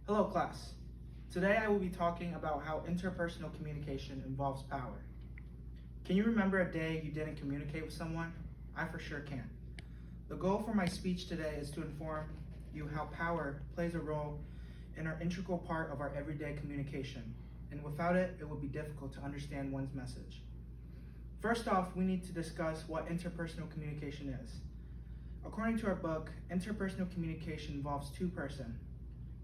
Hello class. Today I will be talking about how interpersonal communication involves power. Can you remember a day you didn't communicate with someone? I for sure can. The goal for my speech today is to inform you how power plays a role in our integral part of our everyday communication, and without it, it would be difficult to understand one's message. First off, we need to discuss what interpersonal communication is. According to our book, interpersonal communication involves two persons.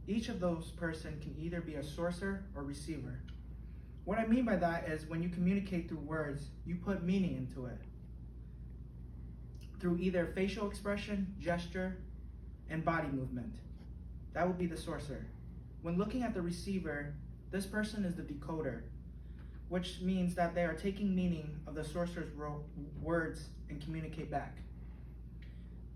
Each of those persons can either be a sourcer or receiver. What I mean by that is when you communicate through words, you put meaning into it. Through either facial expression, gesture, and body movement. That would be the sourcer. When looking at the receiver, this person is the decoder, which means that they are taking meaning of the sourcer's words and communicate back.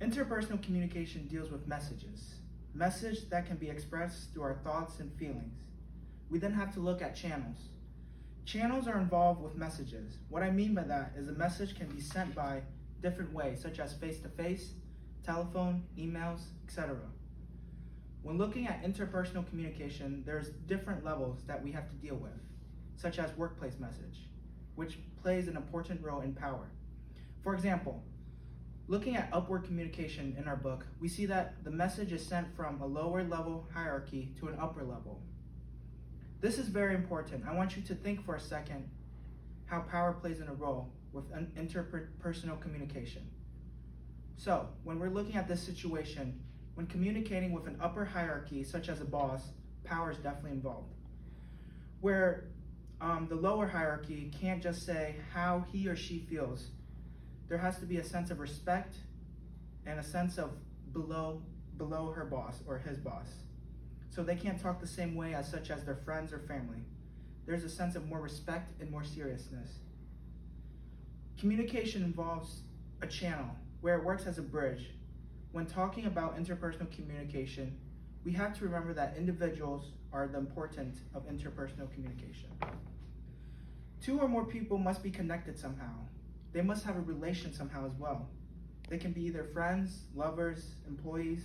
Interpersonal communication deals with messages. Message that can be expressed through our thoughts and feelings. We then have to look at channels. Channels are involved with messages. What I mean by that is a message can be sent by different ways, such as face-to-face, telephone, emails, etc. When looking at interpersonal communication, there's different levels that we have to deal with, such as workplace message, which plays an important role in power. For example, looking at upward communication in our book, we see that the message is sent from a lower level hierarchy to an upper level. This is very important. I want you to think for a second how power plays in a role with interpersonal communication. So, when we're looking at this situation, when communicating with an upper hierarchy, such as a boss, power is definitely involved. Where the lower hierarchy can't just say how he or she feels. There has to be a sense of respect and a sense of below her boss or his boss. So they can't talk the same way as such as their friends or family. There's a sense of more respect and more seriousness. Communication involves a channel where it works as a bridge. When talking about interpersonal communication, we have to remember that individuals are the importance of interpersonal communication. Two or more people must be connected somehow. They must have a relation somehow as well. They can be either friends, lovers, employees,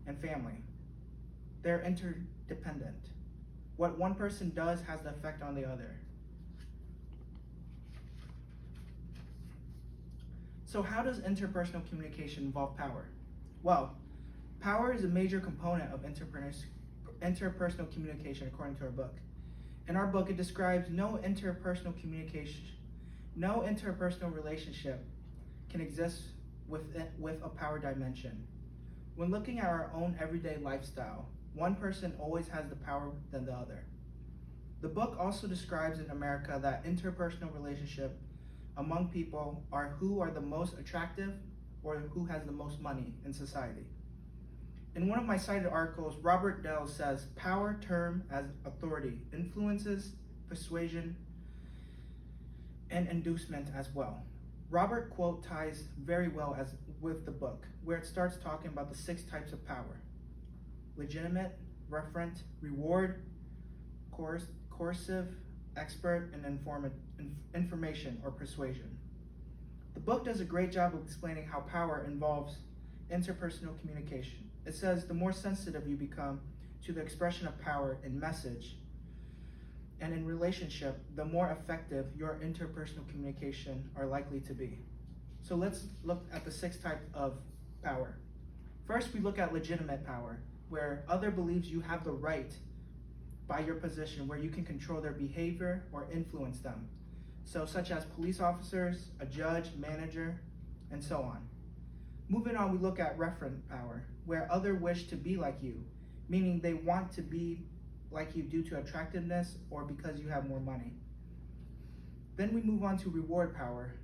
and family. They're interdependent. What one person does has the effect on the other. So how does interpersonal communication involve power? Well, power is a major component of interpersonal communication according to our book. In our book, it describes no interpersonal relationship can exist with a power dimension. When looking at our own everyday lifestyle, one person always has the power than the other. The book also describes in America that interpersonal relationship among people are who are the most attractive or who has the most money in society. In one of my cited articles, Robert Dell says, power term as authority influences persuasion and inducement as well. Robert quote ties very well with the book, where it starts talking about the 6 types of power: legitimate, referent, reward, coercive, expert, and information or persuasion. The book does a great job of explaining how power involves interpersonal communication. It says the more sensitive you become to the expression of power in message and in relationship, the more effective your interpersonal communication are likely to be. So let's look at the 6 types of power. First, we look at legitimate power, where other believes you have the right by your position, where you can control their behavior or influence them. So such as police officers, a judge, manager, and so on. Moving on, we look at referent power, where others wish to be like you, meaning they want to be like you due to attractiveness or because you have more money. Then we move on to reward power.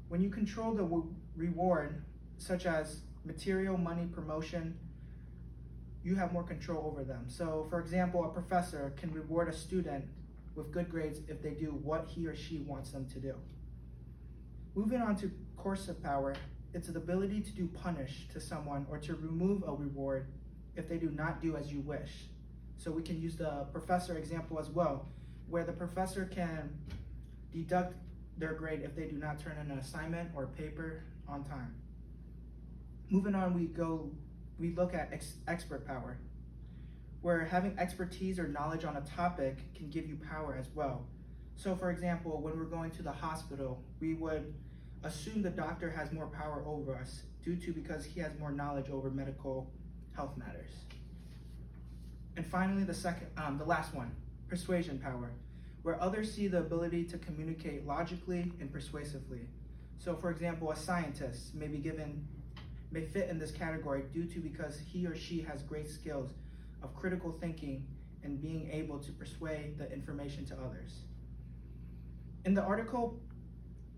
When you control the reward, such as material, money, promotion, you have more control over them. So for example, a professor can reward a student with good grades if they do what he or she wants them to do. Moving on to coercive power, it's the ability to do punish to someone or to remove a reward if they do not do as you wish. So we can use the professor example as well, where the professor can deduct their grade if they do not turn in an assignment or paper on time. Moving on, we look at expert power, where having expertise or knowledge on a topic can give you power as well. So for example, when we're going to the hospital, we would assume the doctor has more power over us because he has more knowledge over medical health matters. And finally, the last one, persuasion power, where others see the ability to communicate logically and persuasively. So for example, a scientist may fit in this category because he or she has great skills of critical thinking and being able to persuade the information to others. In the article,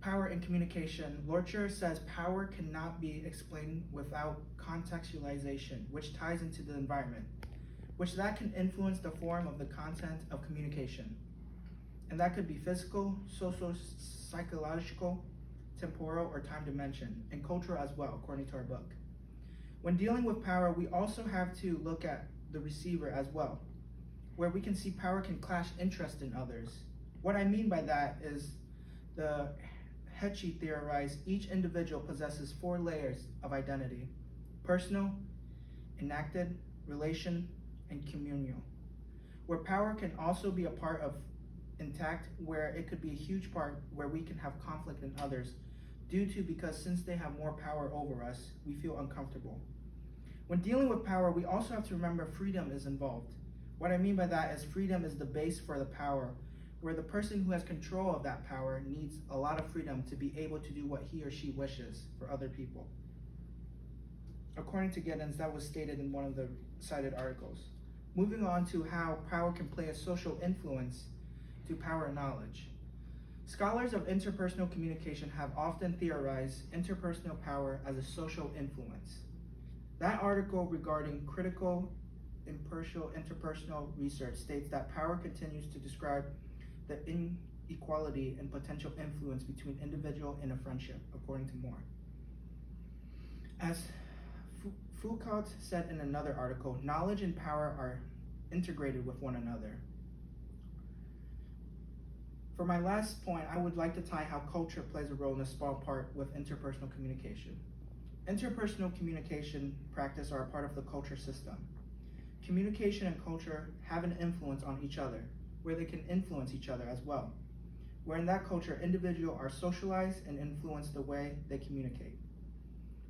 Power in Communication, Lorcher says power cannot be explained without contextualization, which ties into the environment, which that can influence the form of the content of communication. And that could be physical, social, psychological, temporal, or time dimension, and cultural as well, according to our book. When dealing with power, we also have to look at the receiver as well, where we can see power can clash interest in others. What I mean by that is the Hetchy theorized each individual possesses 4 layers of identity: personal, enacted, relation, and communal, where power can also be a part of intact, where it could be a huge part where we can have conflict in others because since they have more power over us, we feel uncomfortable. When dealing with power, we also have to remember freedom is involved. What I mean by that is freedom is the base for the power, where the person who has control of that power needs a lot of freedom to be able to do what he or she wishes for other people. According to Giddens, that was stated in one of the cited articles. Moving on to how power can play a social influence to power and knowledge. Scholars of interpersonal communication have often theorized interpersonal power as a social influence. That article regarding critical impartial interpersonal research states that power continues to describe the inequality and potential influence between individual and a friendship, according to Moore. As Foucault said in another article, knowledge and power are integrated with one another. For my last point, I would like to tie how culture plays a role in a small part with interpersonal communication. Interpersonal communication practice are a part of the culture system. Communication and culture have an influence on each other, where they can influence each other as well. Where in that culture, individuals are socialized and influence the way they communicate.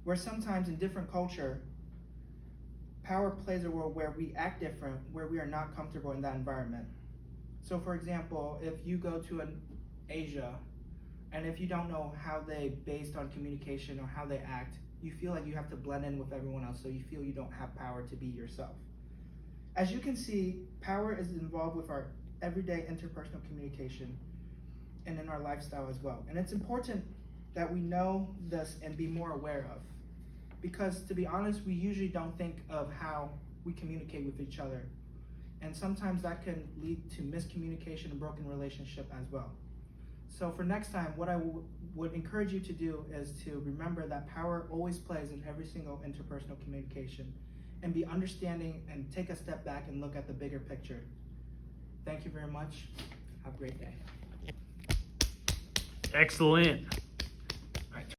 Where sometimes in different culture, power plays a role where we act different, where we are not comfortable in that environment. So for example, if you go to Asia, and if you don't know how they based on communication or how they act, you feel like you have to blend in with everyone else, so you feel you don't have power to be yourself. As you can see, power is involved with our everyday interpersonal communication and in our lifestyle as well. And it's important that we know this and be more aware of, because to be honest, we usually don't think of how we communicate with each other. And sometimes that can lead to miscommunication and broken relationship as well. So for next time, what I would encourage you to do is to remember that power always plays in every single interpersonal communication, and be understanding and take a step back and look at the bigger picture. Thank you very much. Have a great day. Excellent.